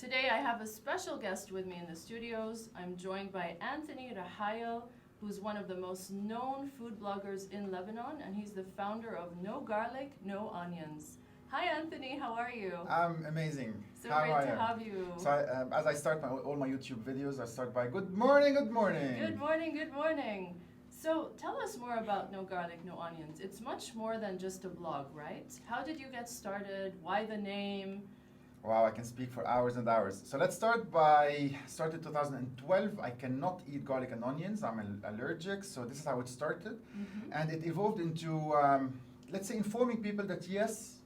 Today I have a special guest with me in the studios. I'm joined by Anthony Rahayel, who's one of the most known food bloggers in Lebanon, and he's the founder of No Garlic, No Onions. Hi Anthony, how are you? I'm amazing. So How great are to you? have you. So as I start all my YouTube videos, I start by good morning, good morning. Good morning, good morning. So tell us more about No Garlic, No Onions. It's much more than just a blog, right? How did you get started? Why the name? Wow, I can speak for hours and hours. So let's started 2012. I cannot eat garlic and onions. I'm allergic. So this is how it started. Mm-hmm. And it evolved into, let's say, informing people that yes,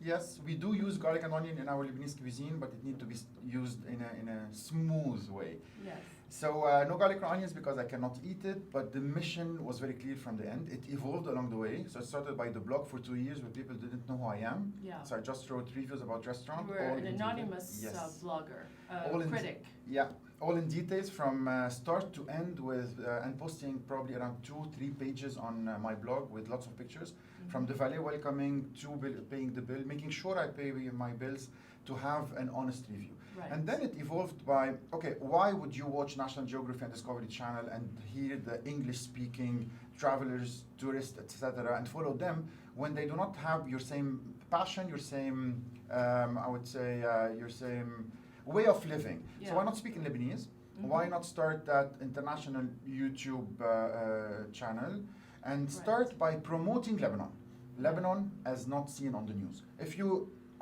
we do use garlic and onion in our Lebanese cuisine, but it needs to be used in a smooth way. Yes. So no garlic or onions because I cannot eat it, but the mission was very clear from the end. It evolved along the way. So it started by the blog for 2 years where people didn't know who I am. Yeah. So I just wrote reviews about restaurants. You were an anonymous blogger, critic. All in details from start to end with and posting probably around 2-3 pages on my blog with lots of pictures. Mm-hmm. From the valet welcoming to paying the bill, making sure I pay my bills to have an honest review. Right. And then it evolved by, okay, why would you watch National Geographic and Discovery Channel and hear the English-speaking travelers, tourists, etc., and follow them when they do not have your same passion, your same, your same way of living? Yeah. So why not speak in Lebanese? Mm-hmm. Why not start that international YouTube channel and start by promoting Lebanon? Lebanon as not seen on the news.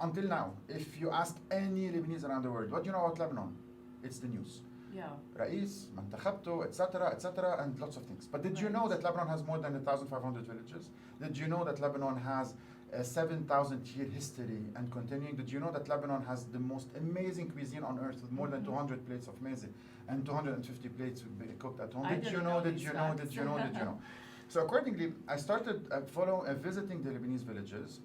Until now, if you ask any Lebanese around the world, what do you know about Lebanon? It's the news. Yeah. Ra'is, Mantakhabto, etc., and lots of things. But did you know that Lebanon has more than 1,500 villages? Did you know that Lebanon has a 7,000-year history and continuing? Did you know that Lebanon has the most amazing cuisine on earth with more than 200 plates of meze and 250 plates cooked at home? Did you know? So accordingly, I started visiting the Lebanese villages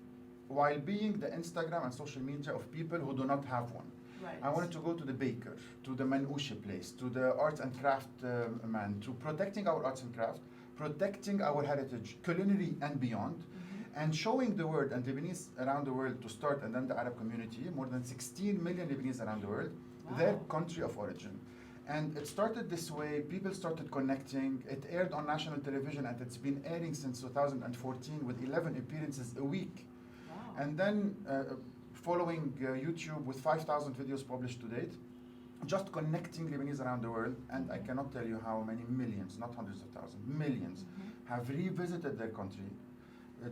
while being the Instagram and social media of people who do not have one. Right. I wanted to go to the baker, to the manouche place, to the arts and craft man, to protecting our arts and craft, protecting our heritage, culinary and beyond, and showing the world and Lebanese around the world to start, and then the Arab community, more than 16 million Lebanese around the world, their country of origin. And it started this way, people started connecting, it aired on national television, and it's been airing since 2014 with 11 appearances a week. And then following YouTube with 5,000 videos published to date, just connecting Lebanese around the world, and I cannot tell you how many millions, not hundreds of thousands, millions, have revisited their country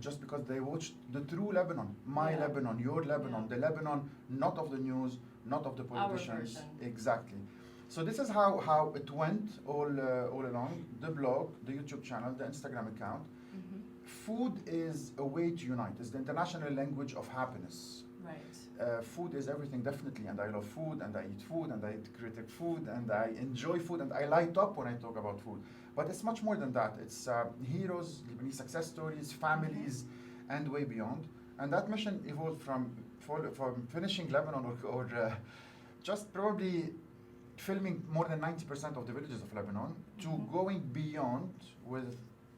just because they watched the true Lebanon, Lebanon, your Lebanon, the Lebanon, not of the news, not of the politicians. Exactly. So this is how it went all along, the blog, the YouTube channel, the Instagram account. Food is a way to unite. It's the international language of happiness. Right. Food is everything, definitely, and I love food, and I eat food, and I critique food, and I enjoy food, and I light up when I talk about food. But it's much more than that. It's heroes, Lebanese success stories, families, and way beyond. And that mission evolved from finishing Lebanon or just probably filming more than 90% of the villages of Lebanon to going beyond with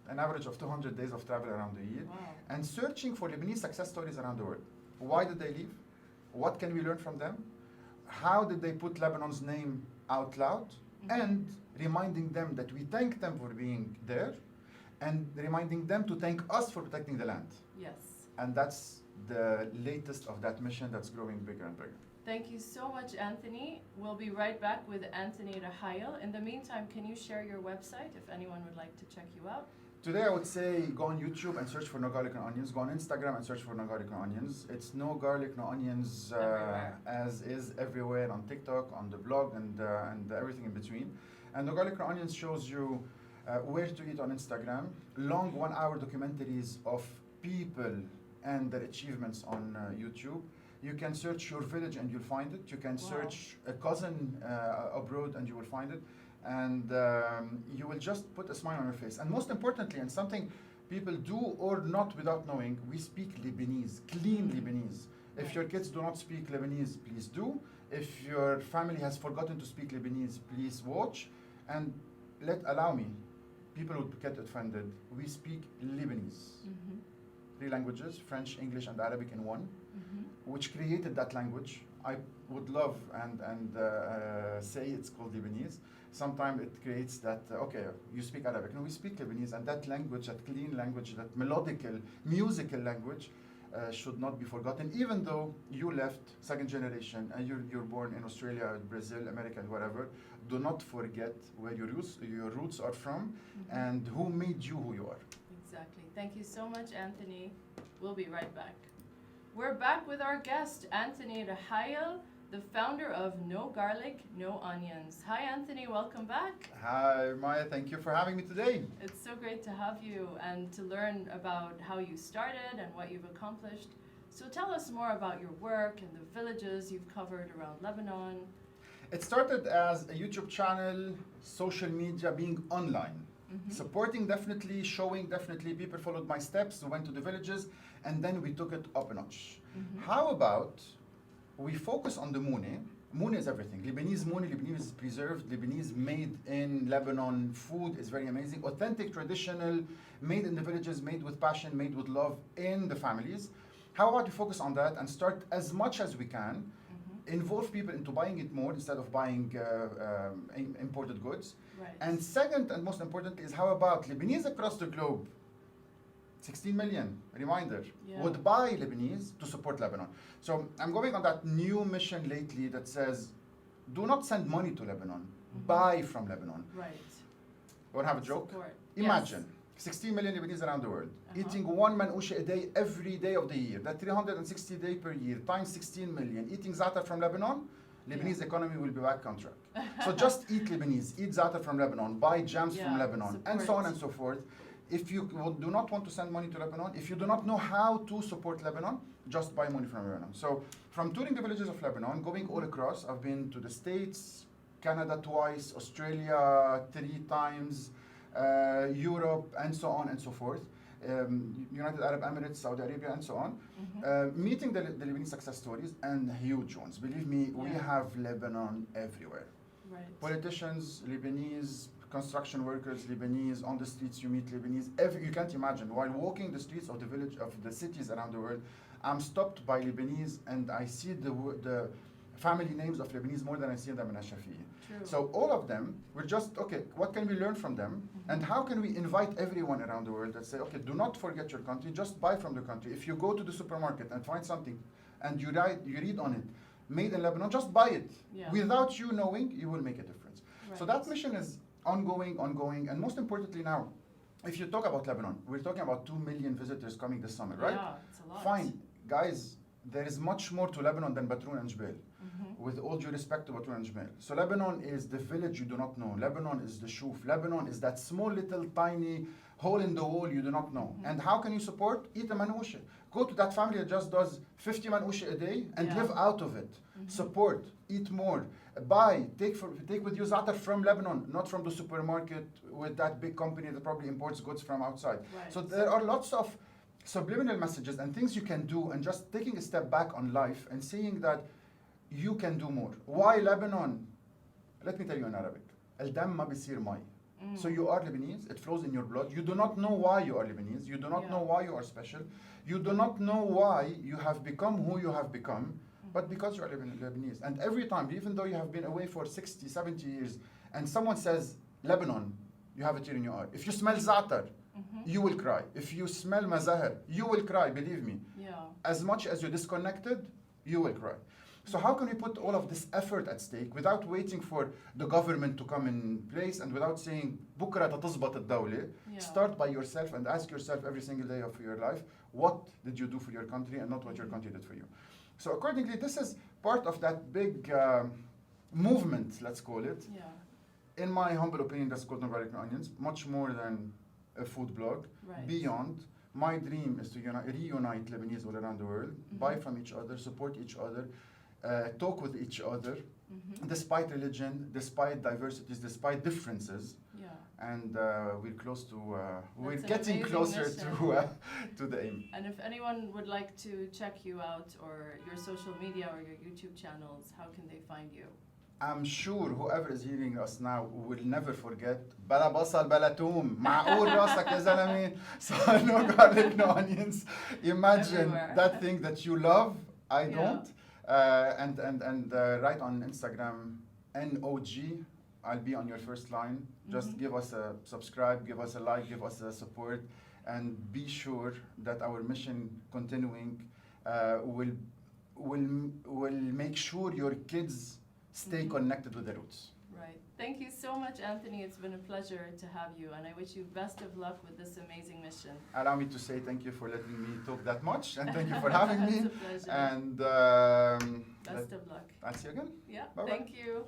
an average of 200 days of travel around the year, and searching for Lebanese success stories around the world. Why did they leave? What can we learn from them? How did they put Lebanon's name out loud? And reminding them that we thank them for being there, and reminding them to thank us for protecting the land. Yes. And that's the latest of that mission that's growing bigger and bigger. Thank you so much, Anthony. We'll be right back with Anthony Rahayel. In the meantime, can you share your website if anyone would like to check you out? Today I would say go on YouTube and search for No Garlic No Onions. Go on Instagram and search for No Garlic No Onions. It's No Garlic No Onions as is everywhere, on TikTok, on the blog, and everything in between. And No Garlic No Onions shows you where to eat on Instagram, long 1-hour documentaries of people and their achievements on YouTube. You can search your village and you'll find it. You can search a cousin abroad and you will find it. And you will just put a smile on your face. And most importantly, and something people do or not without knowing, we speak Lebanese, clean Lebanese. If your kids do not speak Lebanese, please do. If your family has forgotten to speak Lebanese, please watch. And allow me, people would get offended. We speak Lebanese. 3 languages, French, English, and Arabic in one, which created that language I would love and say it's called Lebanese. Sometimes it creates that, okay, you speak Arabic. No, we speak Lebanese, and that language, that clean language, that melodical, musical language should not be forgotten, even though you left second generation and you're born in Australia, Brazil, America, and whatever. Do not forget where your roots are from and who made you who you are. Exactly. Thank you so much, Anthony. We'll be right back. We're back with our guest, Anthony Rahayel, the founder of No Garlic, No Onions. Hi, Anthony. Welcome back. Hi, Maya. Thank you for having me today. It's so great to have you and to learn about how you started and what you've accomplished. So tell us more about your work and the villages you've covered around Lebanon. It started as a YouTube channel, social media, being online. Supporting definitely, showing definitely. People followed my steps, went to the villages, and then we took it up a notch. How about we focus on the moune? Moune is everything. Lebanese moune, Lebanese is preserved, Lebanese made in Lebanon. Food is very amazing. Authentic, traditional, made in the villages, made with passion, made with love in the families. How about we focus on that and start as much as we can, involve people into buying it more instead of buying imported goods. Right. And second, and most importantly, is how about Lebanese across the globe, 16 million, reminder, would buy Lebanese to support Lebanon. So I'm going on that new mission lately that says, do not send money to Lebanon, buy from Lebanon. Right. Want to have a joke? Support. Imagine 16 million Lebanese around the world, eating one manouche a day every day of the year. That's 360 days per year, times 16 million. Eating za'atar from Lebanon, Lebanese economy will be back on track. So just eat Lebanese, eat za'atar from Lebanon, buy jams from Lebanon, and so on and so forth. If you do not want to send money to Lebanon, if you do not know how to support Lebanon, just buy money from Lebanon. So from touring the villages of Lebanon, going all across, I've been to the States, Canada twice, Australia 3 times, Europe, and so on and so forth. United Arab Emirates, Saudi Arabia, and so on. Meeting the Lebanese success stories, and huge ones. Believe me, we have Lebanon everywhere. Right. Politicians, Lebanese, construction workers, Lebanese, on the streets you meet Lebanese. You can't imagine. While walking the streets of the village, of the cities around the world, I'm stopped by Lebanese and I see the family names of Lebanese more than I see them in Ashafi. So all of them, we're just, okay, what can we learn from them? And how can we invite everyone around the world that say, okay, do not forget your country, just buy from the country. If you go to the supermarket and find something and you read on it, made in Lebanon, just buy it. Without you knowing, you will make a difference. So that mission is ongoing, and most importantly now, if you talk about Lebanon, we're talking about 2 million visitors coming this summer, right? Yeah, it's a lot. Fine, guys, there is much more to Lebanon than Batroun and Jbel. With all due respect to Batroun and Jbel. So Lebanon is the village you do not know. Lebanon is the shuf. Lebanon is that small little tiny hole in the wall you do not know. And how can you support? Eat a manouche. Go to that family that just does 50 manouche a day and live out of it. Support, eat more, buy, take with you za'atar from Lebanon, not from the supermarket with that big company that probably imports goods from outside. Right. So there are lots of subliminal messages and things you can do, and just taking a step back on life and seeing that you can do more. Why Lebanon? Let me tell you in Arabic. الدم ما بيصير مي. So you are Lebanese, it flows in your blood. You do not know why you are Lebanese. You do not know why you are special. You do not know why you have become who you have become, but because you are Lebanese. And every time, even though you have been away for 60, 70 years, and someone says Lebanon, you have a tear in your eye. If you smell za'atar, you will cry. If you smell mazahar, you will cry, believe me. As much as you're disconnected, you will cry. So how can we put all of this effort at stake without waiting for the government to come in place and without saying بكرة تتظبط الدولة? Start by yourself and ask yourself every single day of your life, what did you do for your country and not what your country did for you? So accordingly, this is part of that big movement, let's call it. In my humble opinion, that's called No Garlic No Onions, much more than a food blog. Beyond, my dream is to reunite Lebanese all around the world, buy from each other, support each other, talk with each other, despite religion, despite diversities, despite differences. And we're close to, we're getting closer to the aim. And if anyone would like to check you out, or your social media or your YouTube channels, how can they find you? I'm sure whoever is hearing us now will never forget بلا بصل بلا توم معقول راسك يا زلمه. So no garlic, no onions. Imagine Everywhere. that thing that you love, I don't. And write on Instagram, NOG. I'll be on your first line. Just give us a subscribe, give us a like, give us a support, and be sure that our mission continuing will make sure your kids stay connected with the roots. Right. Thank you so much, Anthony. It's been a pleasure to have you, and I wish you best of luck with this amazing mission. Allow me to say thank you for letting me talk that much, and thank you for having me. It's a pleasure. And best of luck. I'll see you again. Yeah. Bye-bye. Thank you.